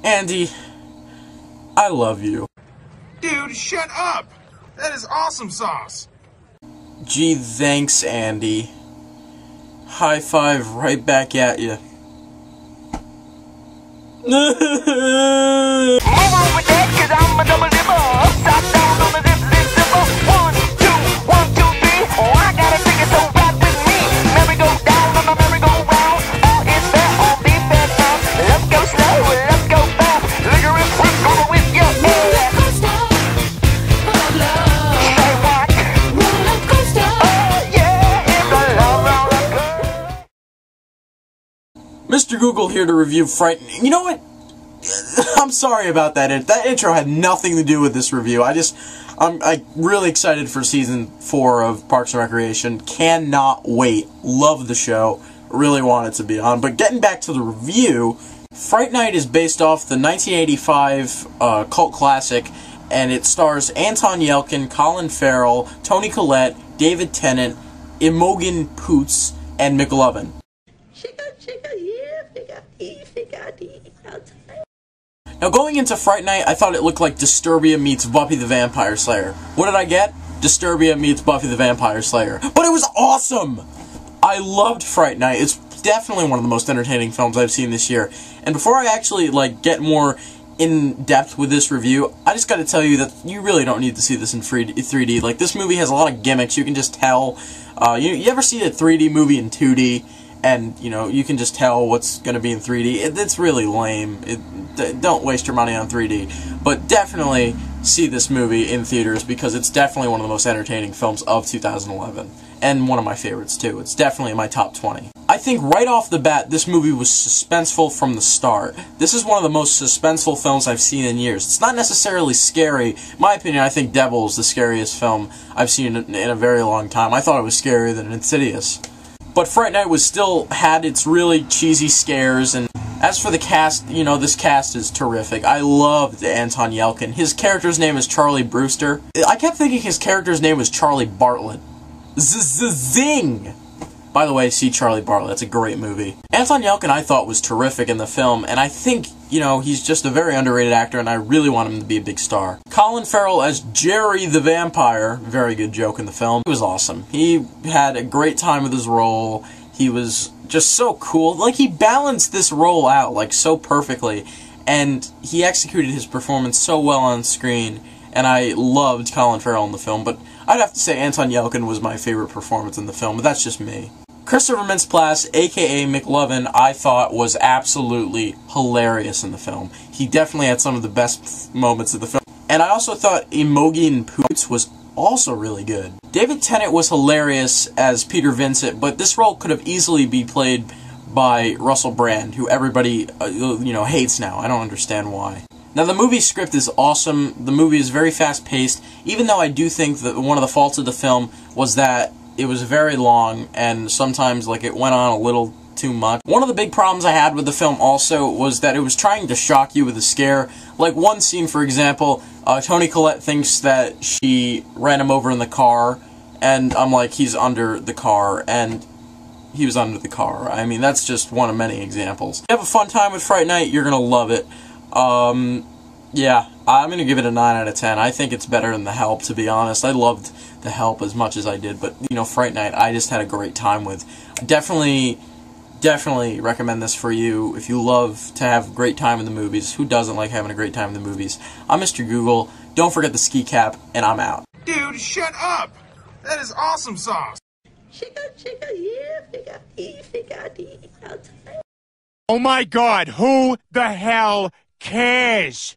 Andy, I love you. Dude, shut up! That is awesome sauce! Gee, thanks, Andy. High five right back at you. Move over that, 'cause I'm a double dipper. Upside down on the dip, zipper. 1, 2, 1, 2, 3. Oh, I got a ticket, so rock with me. Merry-go-down on the merry-go-round. All is fair, all be fair now. Let's go slow, let's go fast. Liquor and fruit, gonna whip your ass. Roller coaster of love. Say what? Roller coaster. Oh, yeah, it's a love roller coaster. Mr. Google here to review Fright. You know what? I'm sorry about that. That intro had nothing to do with this review. I'm really excited for season 4 of Parks and Recreation. Cannot wait. Love the show. Really want it to be on. But getting back to the review, Fright Night is based off the 1985 cult classic, and it stars Anton Yelchin, Colin Farrell, Toni Collette, David Tennant, Imogen Poots, and McLovin. Now, going into Fright Night, I thought it looked like Disturbia meets Buffy the Vampire Slayer. What did I get? Disturbia meets Buffy the Vampire Slayer. But it was awesome! I loved Fright Night. It's definitely one of the most entertaining films I've seen this year. And before I actually, get more in-depth with this review, I just gotta tell you that you really don't need to see this in 3D. Like, this movie has a lot of gimmicks, you can just tell. You ever see a 3D movie in 2D? And, you can just tell what's going to be in 3D. It's really lame. Don't waste your money on 3D. But definitely see this movie in theaters, because it's definitely one of the most entertaining films of 2011. And one of my favorites, too. It's definitely in my top 20. I think right off the bat, this movie was suspenseful from the start. This is one of the most suspenseful films I've seen in years. It's not necessarily scary. In my opinion, I think Devil is the scariest film I've seen in a very long time. I thought it was scarier than Insidious. But Fright Night still had its really cheesy scares, and as for the cast, this cast is terrific. I loved Anton Yelchin. His character's name is Charlie Brewster. I kept thinking his character's name was Charlie Bartlett. Zing! By the way, see Charlie Bartlett. It's a great movie. Anton Yelchin, I thought, was terrific in the film, and I think, he's just a very underrated actor, and I really want him to be a big star. Colin Farrell as Jerry the Vampire, very good joke in the film. He was awesome. He had a great time with his role. He was just so cool. He balanced this role out, so perfectly, and he executed his performance so well on screen, and I loved Colin Farrell in the film, but I'd have to say Anton Yelchin was my favorite performance in the film, but that's just me. Christopher Mintz-Plasse, a.k.a. McLovin, I thought was absolutely hilarious in the film. He definitely had some of the best moments of the film. And I also thought Imogen Poots was also really good. David Tennant was hilarious as Peter Vincent, but this role could have easily been played by Russell Brand, who everybody, hates now. I don't understand why. Now, the movie script is awesome. The movie is very fast-paced, even though I do think that one of the faults of the film was that it was very long, and sometimes, it went on a little too much. One of the big problems I had with the film also was that it was trying to shock you with a scare. Like one scene, for example, Toni Collette thinks that she ran him over in the car, and I'm like, he's under the car, and he was under the car. I mean, that's just one of many examples. If you have a fun time with Fright Night, you're gonna love it. Yeah, I'm gonna give it a 9 out of 10. I think it's better than The Help, to be honest. I loved The Help as much as I did, but, Fright Night, I just had a great time with. Definitely recommend this for you if you love to have a great time in the movies. Who doesn't like having a great time in the movies? I'm Mr. Google. Don't forget the ski cap, and I'm out. Dude, shut up! That is awesome sauce! Oh my God, who the hell cares?